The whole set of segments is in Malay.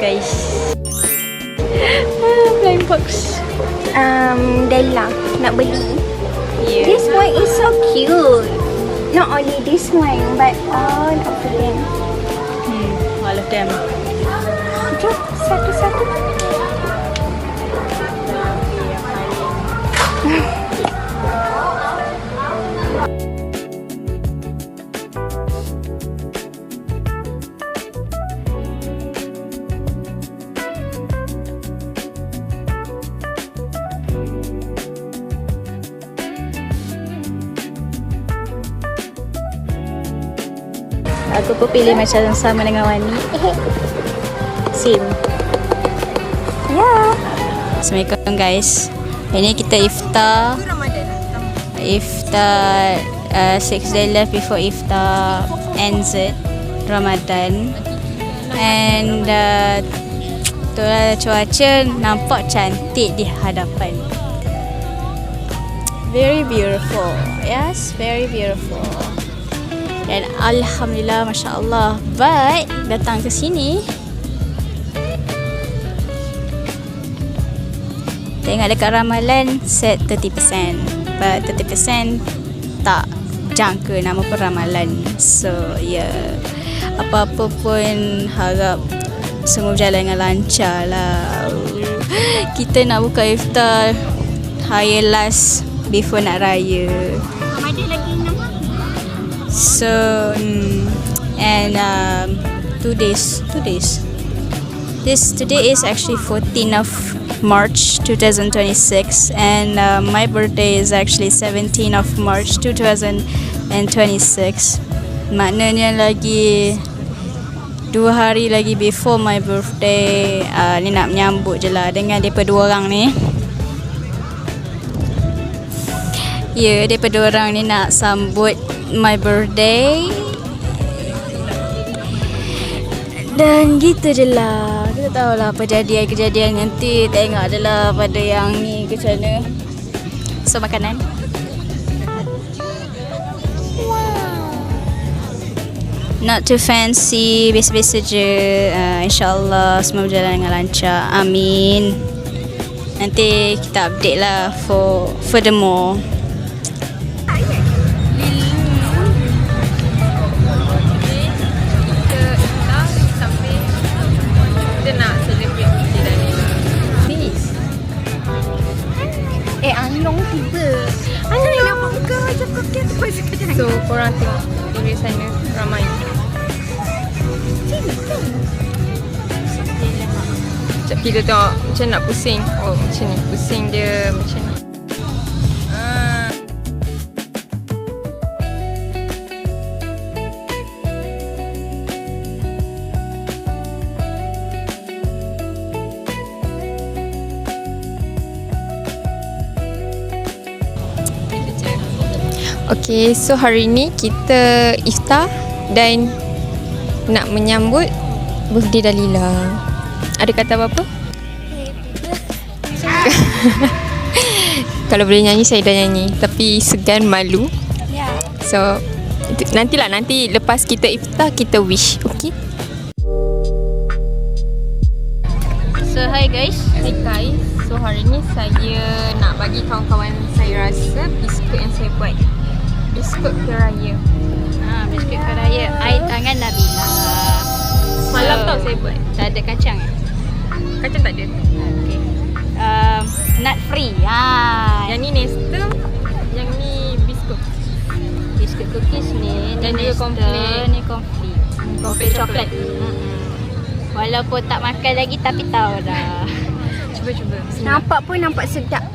guys. Blind box. Della nak beli. Yeah. This one is so cute. Not only this one, but all of them. All of them. Jom, satu-satu. Aku pun pilih macam sama dengan Wani. Same. Ya. Assalamualaikum guys. Hari ni kita iftar. Iftar 6 days left before iftar ends it Ramadan. And itulah cuaca nampak cantik di hadapan. Very beautiful. Yes, very beautiful. Dan alhamdulillah, masya-Allah, baik datang ke sini. Tengok dekat ramalan set 30%. But 30% tak jangka nama peramalan. So yeah, apa-apa pun harap semua berjalan dengan lancar lah. Kita nak buka iftar hari last before nak raya. Ada lagi nama? So and 2 days. Today is actually 14th of March 2026 and my birthday is actually 17th of March 2026. Maknanya lagi 2 hari lagi before my birthday. Ni nak menyambut je lah dengan mereka dua orang ni. Ya, mereka dua orang ni nak sambut my birthday. Dan gitu je lah. Kita tahulah kejadian nanti. Tengok je lah pada yang ni ke macam mana. So makanan. Not too fancy, biasa-biasa je. InsyaAllah semua berjalan dengan lancar. Amin. Nanti kita update lah for furthermore. Anlong tiba. Anlong nak buka macam koket tu. So korang tengok area sana ramai. Sekejap kita tengok macam nak pusing. Oh macam ni, pusing dia macam ni. Okay, so hari ni kita iftar dan nak menyambut birthday Dalila. Ada kata apa-apa? Kalau boleh nyanyi saya dah nyanyi, tapi segan malu. Ya. So nanti lepas kita iftar kita wish, okay? So hi guys. Hai guys, so hari ni saya nak bagi kawan-kawan saya rasa biskut yang saya buat. Biskut keraya. Biskut keraya. Air tangan Nabila. Malam tau saya buat. Tak ada kacang. Kacang tak ada. Okay. Nut free. Yang ni Nestum, yang ni biskut. Biskut cookies ni. Dan dia Nestum, complete. ni complete. Complete coklat. Walaupun tak makan lagi tapi tahu dah. Cuba. Nampak pun nampak sedap.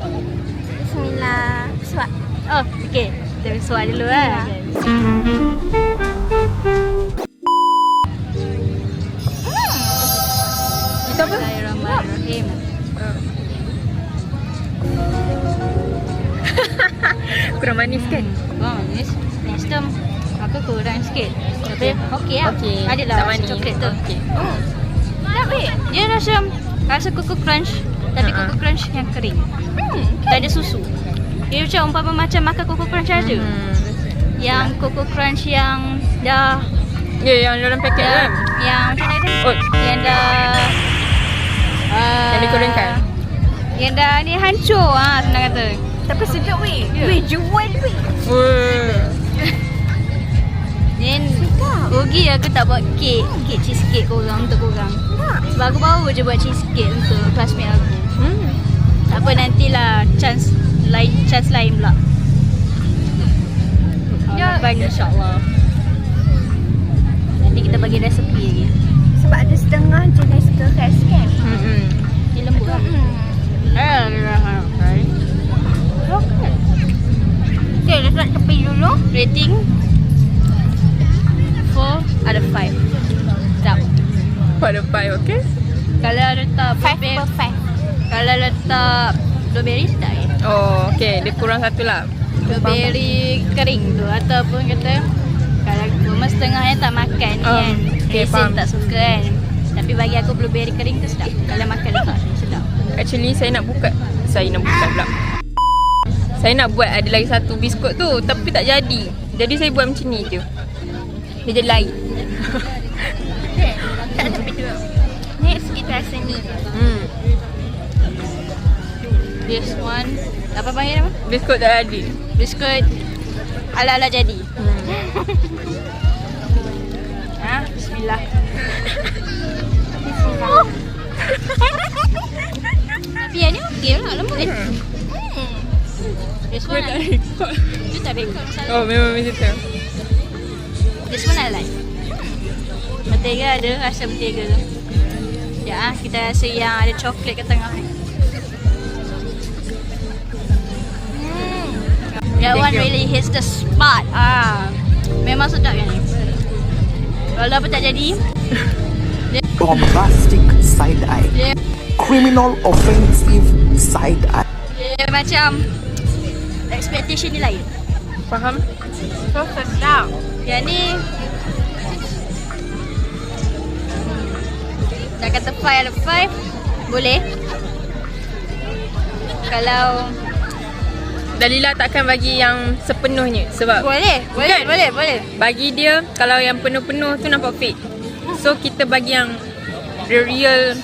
Bismillah. Suap. Oh, okey. Kita suap dulu lah. Itu apa? Bismillahirrahmanirrahim. Kurang manis kan? Manis. Nestum aku kurang sikit. Tapi okey lah. Okey. Ada lah Tak rasa manis. coklat tu. Okey. Tapi dia rasa Coco Crunch. Tapi Coco Crunch yang kering. Tak ada susu. Dia macam macam makan Coco Crunch aja. Yang Coco Crunch yang dah Ya, yang dalam paket kan? yang macam mana tu? Oh. Yang dah Yang dikurangkan. Yang dah ni hancur senang kata. Tapi sedap weh. Weh, jual weh. Then rugi aku tak buat kek cheesecake korang untuk korang. Sebab aku baru je buat cheesecake untuk classmate aku. Tak apa, nantilah chance lain pula. Baik, insyaAllah. Nanti kita bagi resepi lagi. Sebab ada setengah jenis keras kan. Dia lembut lah. Okay, letak tepi dulu. Rating 4 out of 5. Sedap. Pada 5, okay? Kalau letak 5 blueberry, per 5. kalau letak blueberry tak ya? Oh, okay. Dia kurang satu lah. Blueberry kering tu ataupun kata kalau cuma setengahnya tak makan kan. Okay, Raisin faham. tak suka kan. Tapi bagi aku blueberry kering tu sedap. Kalau makan letak sedap. Actually, saya nak buka pula. Saya nak buat ada lagi satu biskut tu, tapi tak jadi. Jadi saya buat macam ni je. Dia jadi lain. Tak tepi dulu. Next kita rasa ni. This one apa panggil nama? Biskut tak jadi. Biskut ala-ala jadi. Bismillah. Tapi yang ni okey lah, lembut. This one I like. Dia tak rekod. Oh, memang macam tu. This one I like. Mentega ada, rasa mentega tu. Ya, kita rasa yang ada coklat kat tengah ni. That one really hits the spot. Memang sedap yang ni. Kalau apa tak jadi, bombastic side eye, dia, criminal offensive side eye. dia macam expectation ni lain. Faham? So sedap. Yang ni dah kata 5 out of 5 boleh. Kalau Dalila takkan bagi yang sepenuhnya sebab boleh, boleh. bagi dia kalau yang penuh-penuh tu nampak fake. So kita bagi yang the real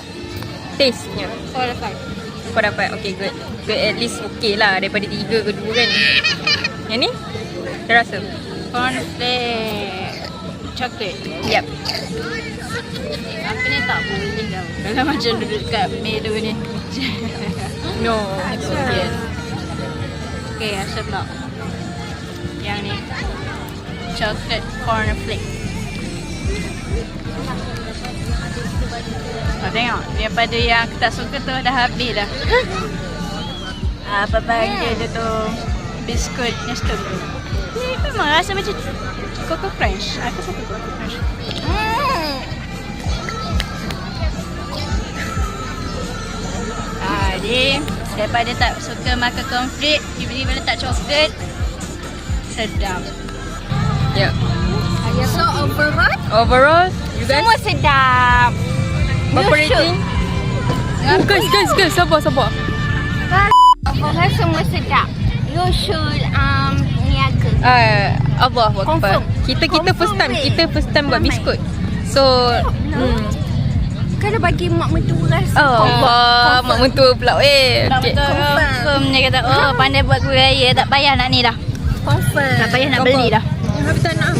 taste-nya. 4 out of 5. Kau dapat, okay, good. Good, at least okay lah daripada 3 ke 2 kan. Yang ni, dia rasa. Cornflake coklat. Yep. Aku ni tak boleh tau. Kalau macam duduk kat middle ni. No. Okay. Okay, rasa pula. Yang ni. Chocolate cornflake. Tengok, daripada yang aku tak suka tu dah habis dah. Apa bagi dia tu biskut Nestum tu. Dia memang rasa macam Coco Crunch. Aku suka Coco Crunch. Dia daripada tak suka makan cornflake, tiba-tiba letak coklat. Sedap. Yep. So Overall, you guys, semua sedap. berapa rating? Guys, sabar. Overall semua sedap. You should niaga. Allah Akbar. Confirm. Kita first time buat biskut. So, Kalau bagi mak mentua rasa. Allah, mak mentua pula Tak okay. betul. Confirm dia kata, oh pandai buat kuih raya, tak payah nak ni dah. Confirm. Tak payah nak beli dah. Habis tak nak.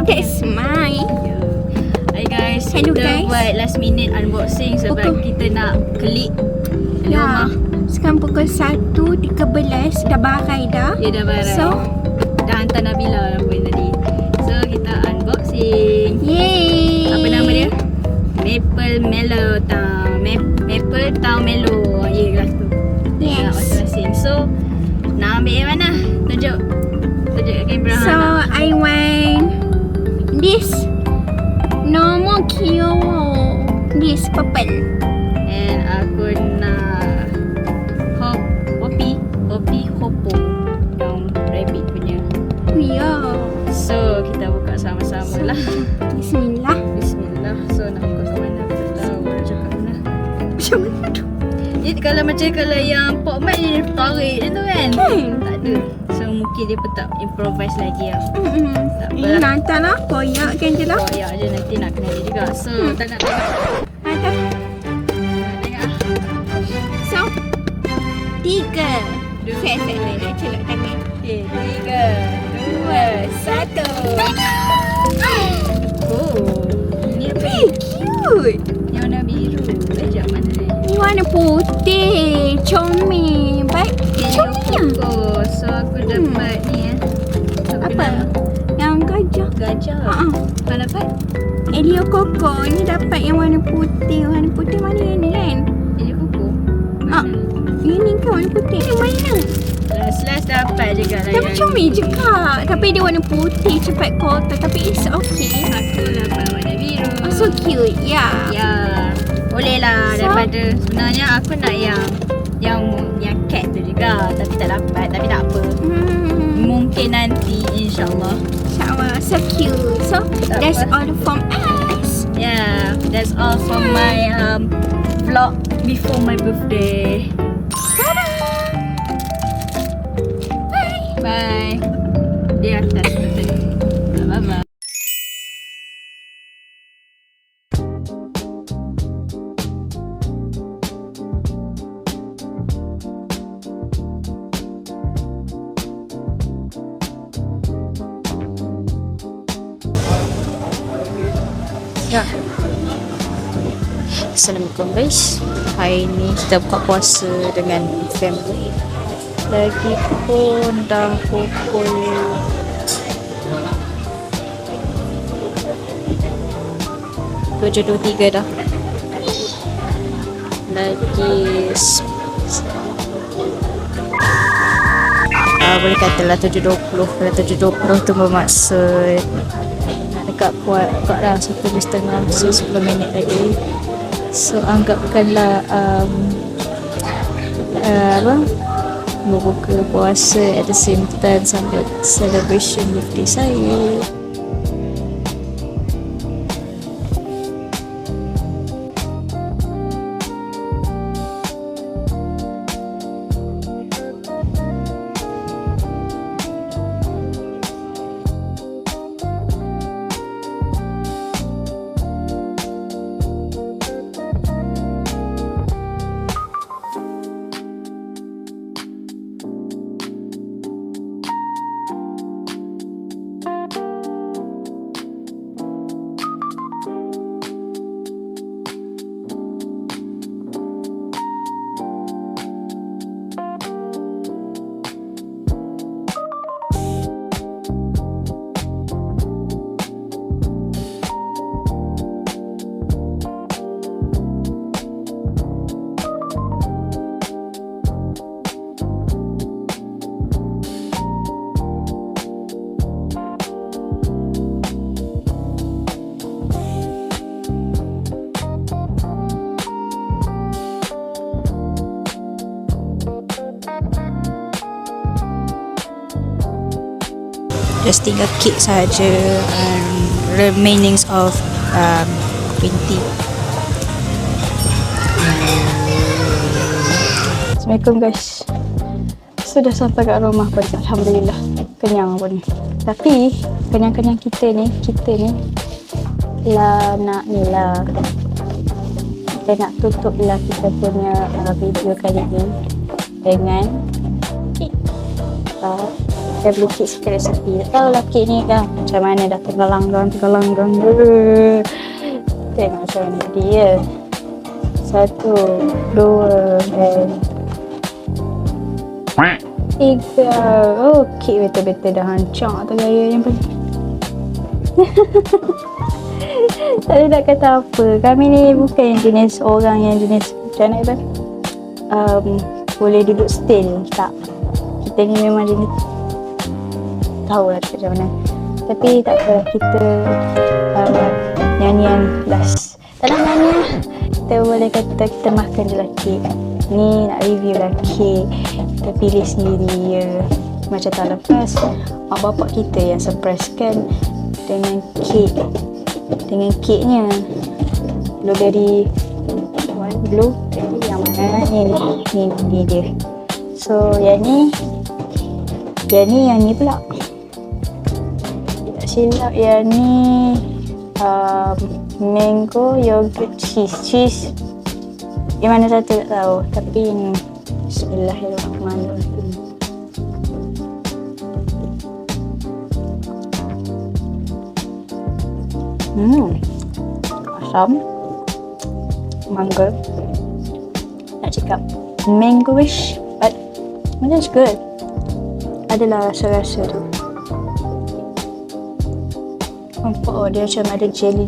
That's mine. Hai guys, Hello, kita guys. buat last minute unboxing sebab kita nak klik di Ya. rumah. Sekarang pukul 1.13 dah barai dah. Dia dah barang. So, dah hantar Nabila lampuin tadi. So kita unboxing. yay. Apa nama dia? Maple Mellow Town. Maple Town Mellow. Ya, kelas tu. Yes. Masing-masing. So nak ambil yang mana? Tunjuk kat kamera. So, I want this normal kiowo. This purple. And aku nak Hopi Hopo yang rabbit punya. Ya. Jadi kalau yang Pop Mat dia tarik dia tu kan. Tak ada. So mungkin dia pun tak improvise lagi lah. Tak apa lah. Nanti lah koyak kan je lah. Koyak je nanti nak kena dia juga. So tak nak tengok. Ada. Tengok. So 3 Set dah celak tangan. Okay, 3, 2, 1. Oh. Ini apa ni? Cute. Yang warna biru. Sekejap mana ni? Ni warna putih. Comel. Baik. Comel. So aku dapat ni ya. Apa? Yang gajah. Gajah. Kau dapat? Elio Coco. Ni dapat yang warna putih. Warna putih mana ni kan? Ini kuku. Ini kan warna putih. Ni mana? Last dapat juga lah Tapi comel juga. Tapi dia warna putih. Cepat kotor. Tapi it's okay. Aku dapat warna biru. Oh, so cute. Ya. Ya. Boleh lah So? daripada sebenarnya aku nak yang cat tu juga tapi tak dapat, tapi tak apa. Mungkin nanti insyaAllah. InsyaAllah. So cute. So Tak that's apa. all from us. Yeah, that's all for my vlog before my birthday. Bye. Di atas betul. Bye-bye. Ya. Assalamualaikum guys. Hari ni kita buka puasa dengan family. Lagi pun dah pukul 7.23 dah. Boleh katalah 7.20. Kalau 7.20 tu bermaksud dekat dah 1.5 so 10 minit lagi. So anggapkanlah membuka puasa at the same time sambil celebration birthday saya. Just tinggal cake saja and remainings of 20. Assalamualaikum guys. Sudah sampai kat rumah pun alhamdulillah. Kenyang pun. Tapi kenyang-kenyang kita ni lah nak ni lah. Kita nak tutup lah kita punya video kali ni dengan cake. Saya beli kek sikit resepi. Tak tahulah kek ni kan macam mana dah tenggelang-gelang. Tengok macam ni dia. 1, 2 dan 3. Oh, kek betul-betul dah hancur tu gaya yang paling. Tak boleh nak kata apa. Kami ni bukan yang jenis orang yang jenis macam mana tu. Boleh duduk still. Tak. Kita ni memang jenis tahu lah macam mana. Tapi tak apa, kita nyanyian last. Tak nak nyanyi lah. Kita boleh kata kita makan je lah kek. Ni nak review lah kek. Kita pilih sendiri ya. Macam tak lepas mak bapak kita yang surprise kan dengan kek. Dengan keknya blueberry Blue. Yang mana? Ni dia. So yang ni pula. Tak silap yang ni mango yogurt cheese. Yang mana satu tak tahu. Tapi ini Bismillahirrahmanirrahim. Asam. Mango. Nak cakap mangoish, but it's good. Adalah rasa-rasa tu. Nampak dia macam ada jelly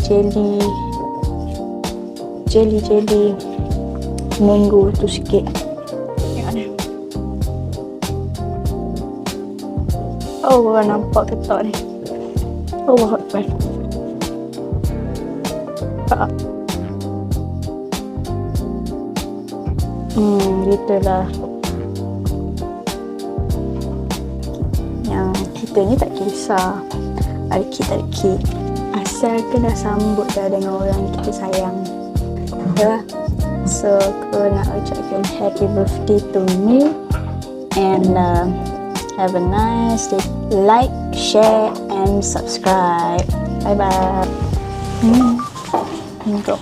mango tu sikit. Tengok ni. Oh, nampak ketak ni. Allah Akbar. Gitulah. Yang kita ni tak kisah Alkit asal kena sambut dah dengan orang yang kita sayang. Ya. So aku nak ucapkan happy birthday to me and have a nice day. Like, share and subscribe. Bye bye. Enggak.